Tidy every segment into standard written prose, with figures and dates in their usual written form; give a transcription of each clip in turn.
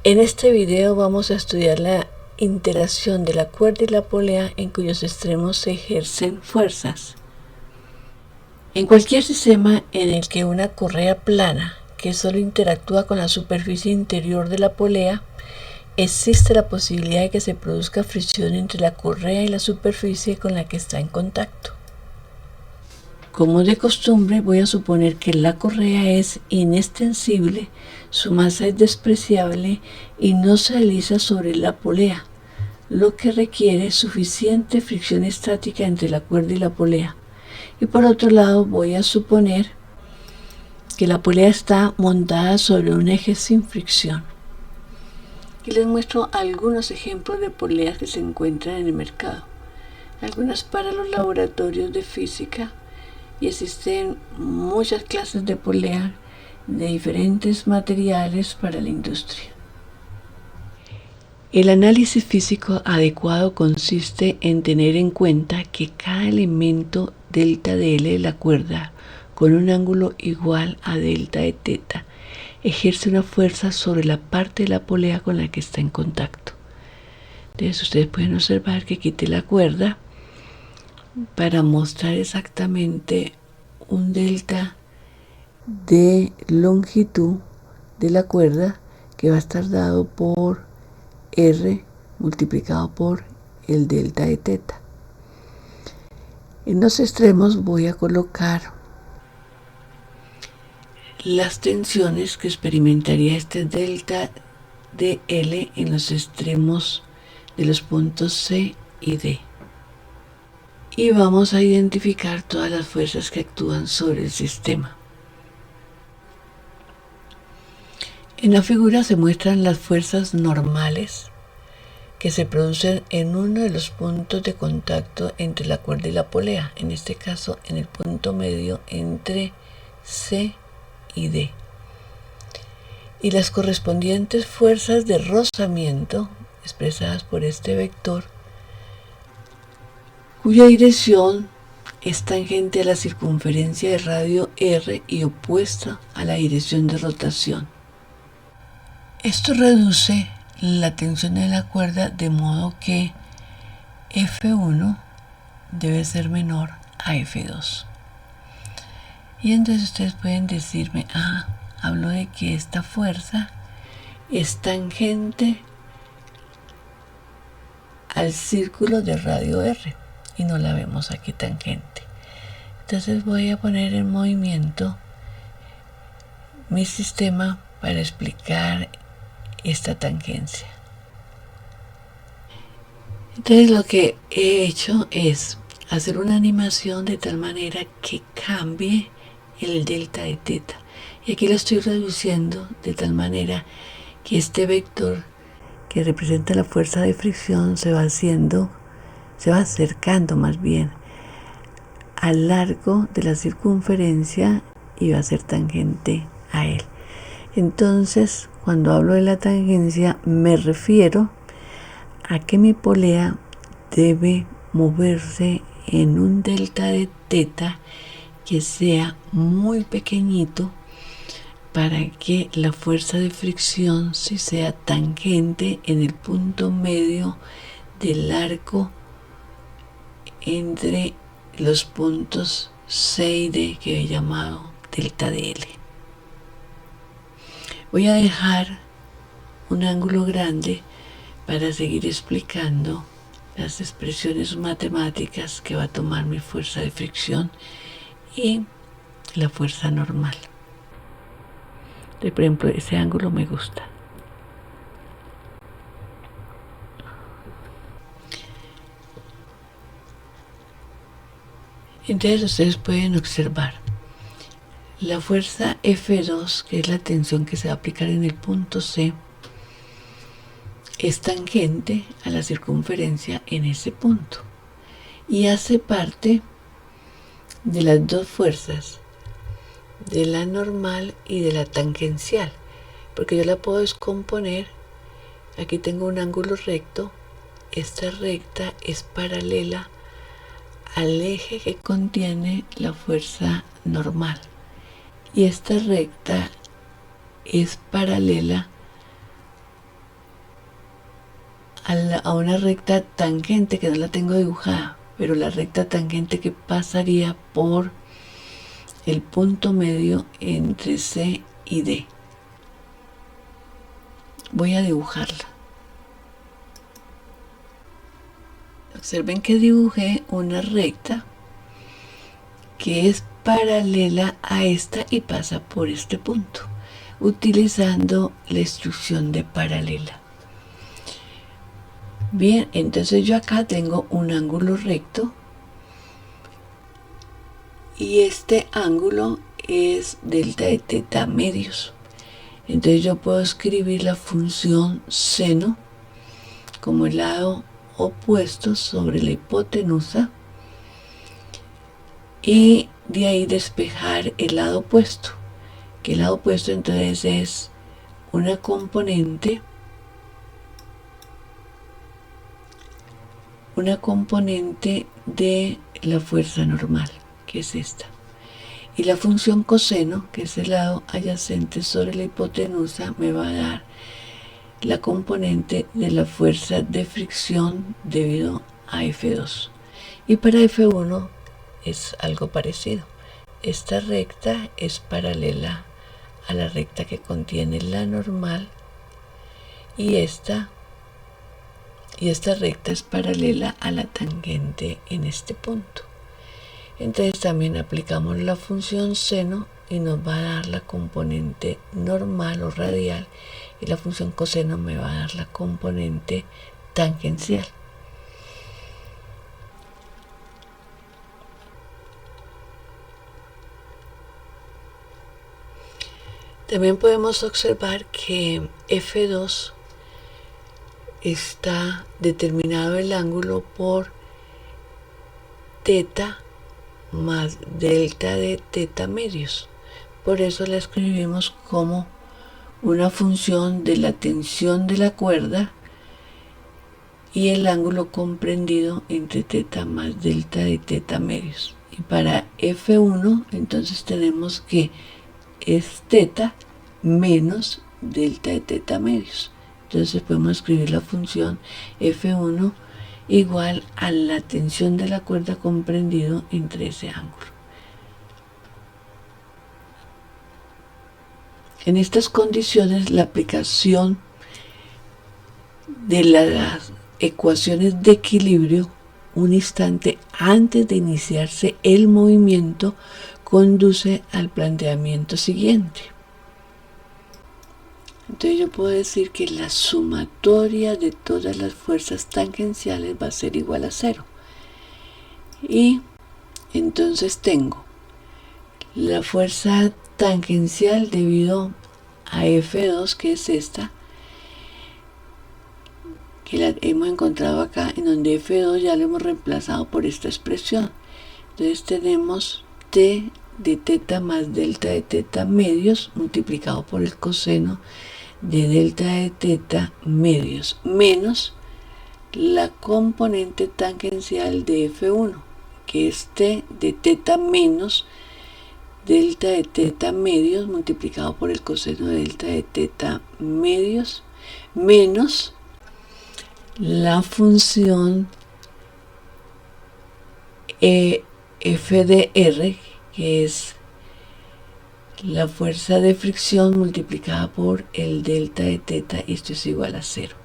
En este video vamos a estudiar la interacción de la cuerda y la polea en cuyos extremos se ejercen fuerzas. En cualquier sistema en el que una correa plana que solo interactúa con la superficie interior de la polea, existe la posibilidad de que se produzca fricción entre la correa y la superficie con la que está en contacto. Como de costumbre, voy a suponer que la correa es inextensible, su masa es despreciable y no se alisa sobre la polea, lo que requiere suficiente fricción estática entre la cuerda y la polea. Y por otro lado, voy a suponer que la polea está montada sobre un eje sin fricción. Y les muestro algunos ejemplos de poleas que se encuentran en el mercado, algunas para los laboratorios de física, y existen muchas clases de polea de diferentes materiales para la industria. El análisis físico adecuado consiste en tener en cuenta que cada elemento delta de L de la cuerda con un ángulo igual a delta de teta ejerce una fuerza sobre la parte de la polea con la que está en contacto. Entonces ustedes pueden observar que quité la cuerda para mostrar exactamente un delta de longitud de la cuerda que va a estar dado por R multiplicado por el delta de teta. En los extremos voy a colocar las tensiones que experimentaría este delta de L en los extremos de los puntos C y D. Y vamos a identificar todas las fuerzas que actúan sobre el sistema. En la figura se muestran las fuerzas normales que se producen en uno de los puntos de contacto entre la cuerda y la polea, en este caso en el punto medio entre C y D. Y las correspondientes fuerzas de rozamiento, expresadas por este vector, cuya dirección es tangente a la circunferencia de radio R y opuesta a la dirección de rotación. Esto reduce la tensión de la cuerda de modo que F1 debe ser menor a F2. Y entonces ustedes pueden decirme, hablo de que esta fuerza es tangente al círculo de radio R y no la vemos aquí tangente. Entonces voy a poner en movimiento mi sistema para explicar esta tangencia. Entonces lo que he hecho es hacer una animación de tal manera que cambie el delta de teta. Y aquí lo estoy reduciendo de tal manera que este vector que representa la fuerza de fricción se va acercando más bien al largo de la circunferencia y va a ser tangente a él. Entonces, cuando hablo de la tangencia, me refiero a que mi polea debe moverse en un delta de teta que sea muy pequeñito para que la fuerza de fricción sí sea tangente en el punto medio del arco entre los puntos C y D que he llamado delta de L. Voy a dejar un ángulo grande para seguir explicando las expresiones matemáticas que va a tomar mi fuerza de fricción y la fuerza normal. Por ejemplo, ese ángulo me gusta. Entonces ustedes pueden observar la fuerza F2, que es la tensión que se va a aplicar en el punto C, es tangente a la circunferencia en ese punto y hace parte de las dos fuerzas, de la normal y de la tangencial, porque yo la puedo descomponer. Aquí tengo un ángulo recto, esta recta es paralela al eje que contiene la fuerza normal y esta recta es paralela a una recta tangente que no la tengo dibujada, pero la recta tangente que pasaría por el punto medio entre C y D. Voy a dibujarla. Observen que dibujé una recta que es paralela a esta y pasa por este punto, utilizando la instrucción de paralela. Bien, entonces yo acá tengo un ángulo recto y este ángulo es delta de teta medios. Entonces yo puedo escribir la función seno como el lado opuesto sobre la hipotenusa y de ahí despejar el lado opuesto, que el lado opuesto entonces es una componente de la fuerza normal, que es esta, y la función coseno, que es el lado adyacente sobre la hipotenusa, me va a dar la componente de la fuerza de fricción debido a F2. Y para F1 es algo parecido. Esta recta es paralela a la recta que contiene la normal y esta recta es paralela a la tangente en este punto. Entonces también aplicamos la función seno y nos va a dar la componente normal o radial, y la función coseno me va a dar la componente tangencial. También podemos observar que F2 está determinado el ángulo por teta más delta de teta medios. Por eso la escribimos como una función de la tensión de la cuerda y el ángulo comprendido entre teta más delta de teta medios. Y para F1 entonces tenemos que es teta menos delta de teta medios. Entonces podemos escribir la función F1 igual a la tensión de la cuerda comprendido entre ese ángulo. En estas condiciones, la aplicación de las ecuaciones de equilibrio un instante antes de iniciarse el movimiento conduce al planteamiento siguiente. Entonces yo puedo decir que la sumatoria de todas las fuerzas tangenciales va a ser igual a 0. Y entonces tengo la fuerza tangencial debido a F2, que es esta, que la hemos encontrado acá, en donde F2 ya lo hemos reemplazado por esta expresión. Entonces tenemos T de teta más delta de teta medios multiplicado por el coseno de delta de teta medios menos la componente tangencial de F1, que es T de teta menos delta de teta medios multiplicado por el coseno de delta de teta medios menos la función F de R, que es la fuerza de fricción multiplicada por el delta de teta, y esto es igual a 0.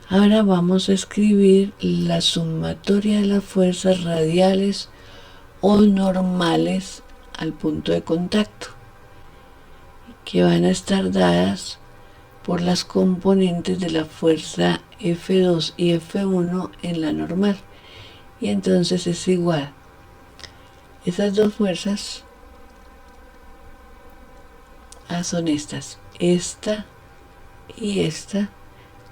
Ahora vamos a escribir la sumatoria de las fuerzas radiales o normales al punto de contacto, que van a estar dadas por las componentes de la fuerza F2 y F1 en la normal. Y entonces es igual. Esas dos fuerzas son estas. Esta y esta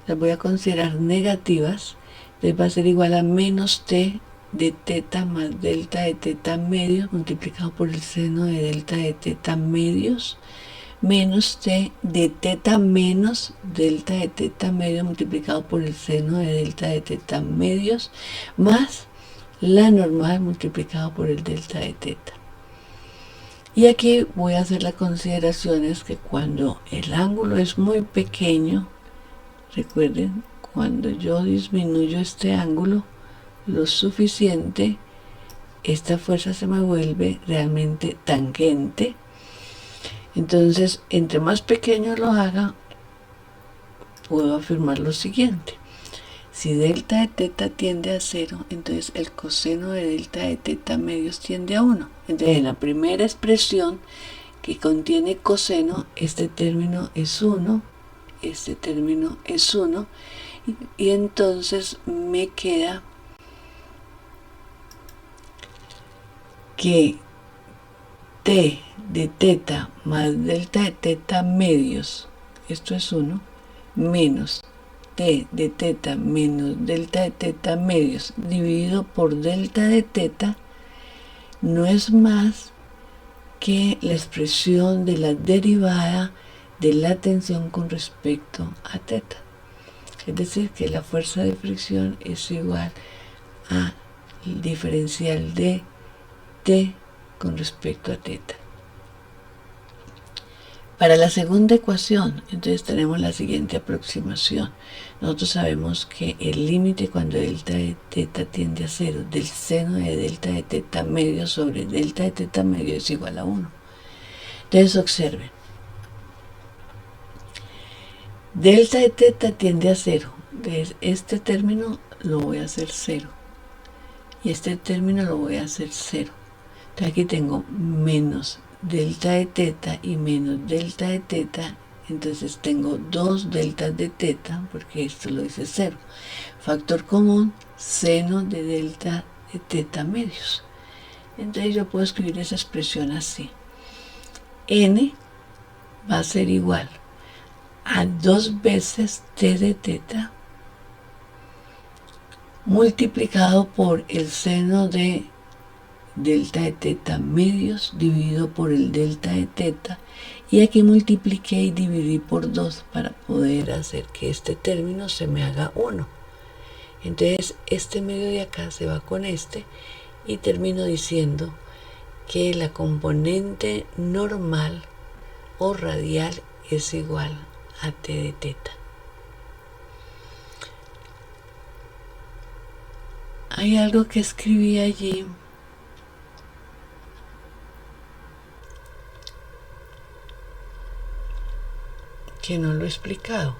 las voy a considerar negativas. Les va a ser igual a menos T de teta más delta de teta medios multiplicado por el seno de delta de teta medios menos T de teta menos delta de teta medios multiplicado por el seno de delta de teta medios más la normal multiplicado por el delta de teta. Y aquí voy a hacer la consideración es que cuando el ángulo es muy pequeño, recuerden, cuando yo disminuyo este ángulo lo suficiente, esta fuerza se me vuelve realmente tangente. Entonces, entre más pequeño lo haga, puedo afirmar lo siguiente. Si delta de teta tiende a 0, entonces el coseno de delta de teta medios tiende a 1. Entonces, en la primera expresión que contiene coseno, este término es 1, este término es 1, y entonces me queda que t de teta más delta de teta medios, esto es 1, menos t de teta menos delta de teta medios dividido por delta de teta no es más que la expresión de la derivada de la tensión con respecto a teta. Es decir, que la fuerza de fricción es igual al diferencial de t con respecto a teta. Para la segunda ecuación, entonces tenemos la siguiente aproximación. Nosotros sabemos que el límite cuando delta de teta tiende a 0 del seno de delta de teta medio sobre delta de teta medio es igual a 1. Entonces observen. Delta de teta tiende a 0. Entonces este término lo voy a hacer 0. Y este término lo voy a hacer 0. Entonces aquí tengo menos delta de teta y menos delta de teta, entonces tengo dos deltas de teta, porque esto lo dice 0. Factor común, seno de delta de teta medios. Entonces yo puedo escribir esa expresión así. N va a ser igual a 2 veces t de teta multiplicado por el seno de delta de teta medios dividido por el delta de teta, y aquí multipliqué y dividí por 2 para poder hacer que este término se me haga 1. Entonces este medio de acá se va con este y termino diciendo que la componente normal o radial es igual a t de teta. Hay algo que escribí allí que no lo he explicado,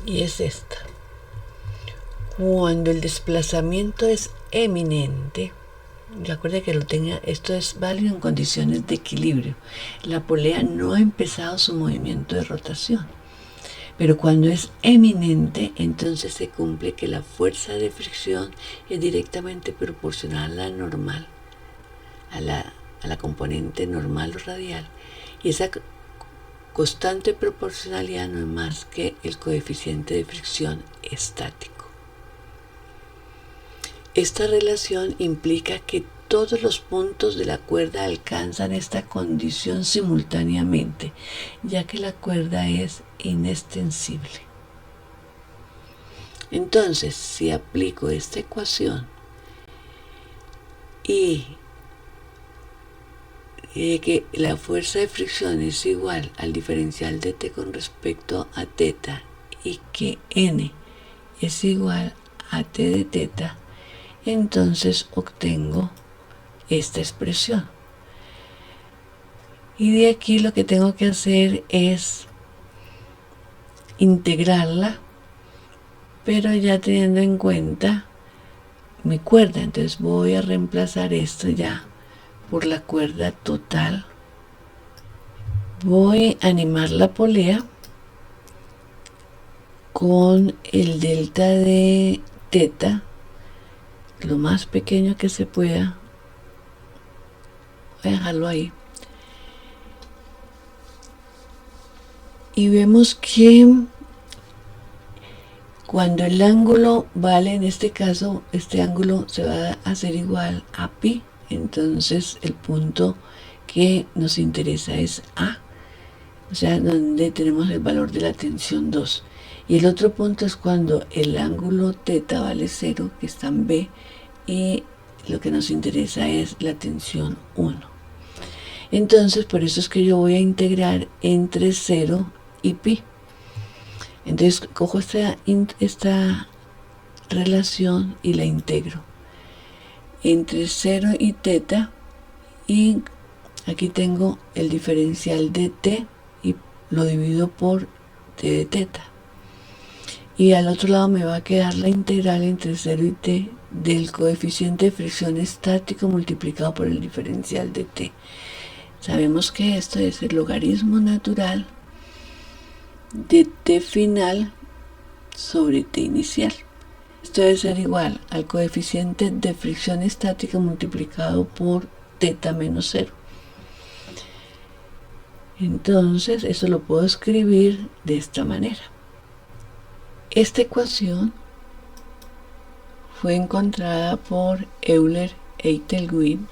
y es esta. Cuando el desplazamiento es eminente, recuerde que esto es válido en condiciones de equilibrio. La polea no ha empezado su movimiento de rotación, pero cuando es eminente, entonces se cumple que la fuerza de fricción es directamente proporcional a la normal, a la componente normal o radial, y esa constante proporcionalidad no es más que el coeficiente de fricción estático. Esta relación implica que todos los puntos de la cuerda alcanzan esta condición simultáneamente, ya que la cuerda es inextensible. Entonces, si aplico esta ecuación y que la fuerza de fricción es igual al diferencial de t con respecto a teta y que n es igual a t de teta, entonces obtengo esta expresión. Y de aquí lo que tengo que hacer es integrarla, pero ya teniendo en cuenta mi cuerda. Entonces voy a reemplazar esto ya por la cuerda total. Voy a animar la polea con el delta de teta lo más pequeño que se pueda. Voy a dejarlo ahí. Y vemos que cuando el ángulo vale, en este caso, este ángulo se va a hacer igual a pi. Entonces el punto que nos interesa es A, o sea, donde tenemos el valor de la tensión 2. Y el otro punto es cuando el ángulo teta vale 0, que está en B, y lo que nos interesa es la tensión 1. Entonces, por eso es que yo voy a integrar entre 0 y pi. Entonces cojo esta relación y la integro entre 0 y teta, y aquí tengo el diferencial de t y lo divido por t de teta, y al otro lado me va a quedar la integral entre 0 y t del coeficiente de fricción estático multiplicado por el diferencial de t. Sabemos que esto es el logaritmo natural de t final sobre t inicial. Esto debe ser igual al coeficiente de fricción estática multiplicado por teta menos 0. Entonces, eso lo puedo escribir de esta manera. Esta ecuación fue encontrada por Euler e Itelguin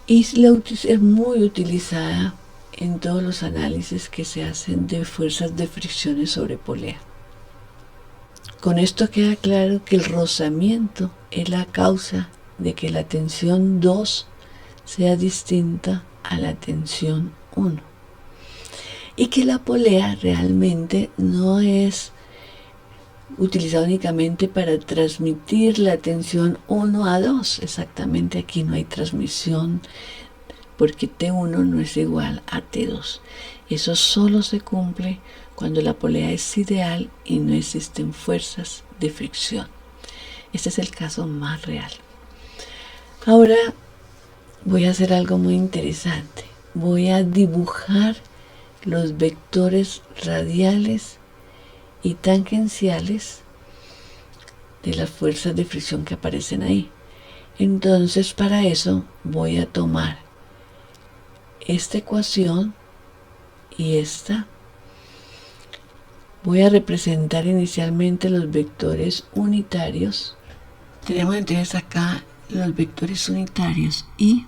y es muy utilizada en todos los análisis que se hacen de fuerzas de fricciones sobre polea. Con esto queda claro que el rozamiento es la causa de que la tensión 2 sea distinta a la tensión 1, y que la polea realmente no es utilizada únicamente para transmitir la tensión 1 a 2. Exactamente, aquí no hay transmisión porque T1 no es igual a T2. Eso solo se cumple cuando la polea es ideal y no existen fuerzas de fricción. Este es el caso más real. Ahora voy a hacer algo muy interesante. Voy a dibujar los vectores radiales y tangenciales de las fuerzas de fricción que aparecen ahí. Entonces, para eso voy a tomar esta ecuación y esta. Voy a representar inicialmente los vectores unitarios. Tenemos entonces acá los vectores unitarios I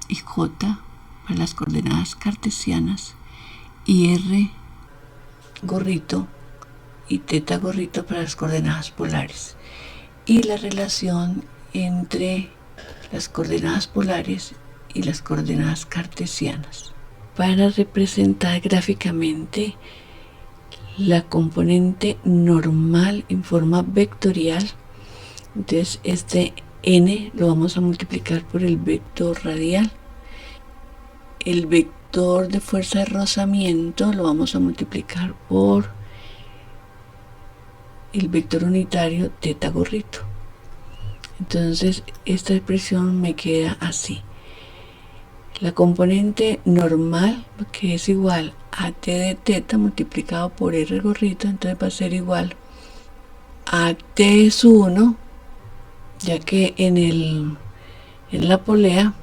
y J para las coordenadas cartesianas, y R gorrito y teta gorrito para las coordenadas polares, y la relación entre las coordenadas polares y las coordenadas cartesianas. Para representar gráficamente la componente normal en forma vectorial, entonces este n lo vamos a multiplicar por el vector radial. El vector de fuerza de rozamiento lo vamos a multiplicar por el vector unitario teta gorrito. Entonces esta expresión me queda así: la componente normal, que es igual a t de teta multiplicado por r gorrito, entonces va a ser igual a t sub 1, ya que en la polea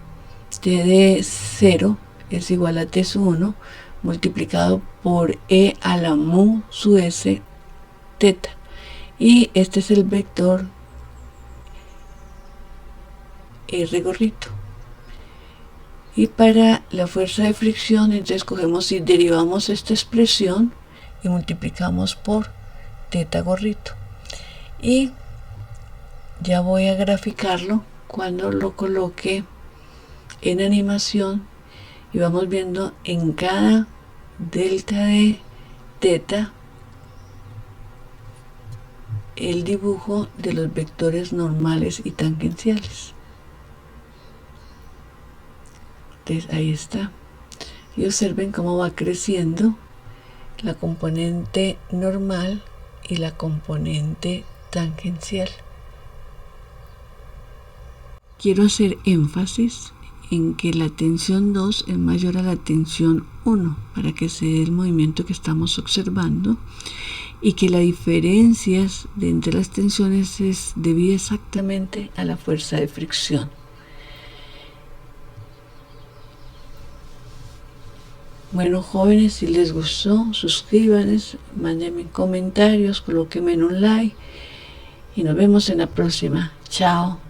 t de 0 es igual a t sub 1 multiplicado por e a la mu sub s teta, y este es el vector r gorrito. Y para la fuerza de fricción, entonces cogemos y derivamos esta expresión y multiplicamos por teta gorrito, y ya voy a graficarlo cuando lo coloque en animación, y vamos viendo en cada delta de teta el dibujo de los vectores normales y tangenciales. Entonces ahí está, y observen cómo va creciendo la componente normal y la componente tangencial. Quiero hacer énfasis en que la tensión 2 es mayor a la tensión 1 para que se dé el movimiento que estamos observando, y que la diferencia entre las tensiones es debida exactamente a la fuerza de fricción. Bueno, jóvenes, si les gustó, suscríbanse, mándenme comentarios, colóquenme en un like, y nos vemos en la próxima. Chao.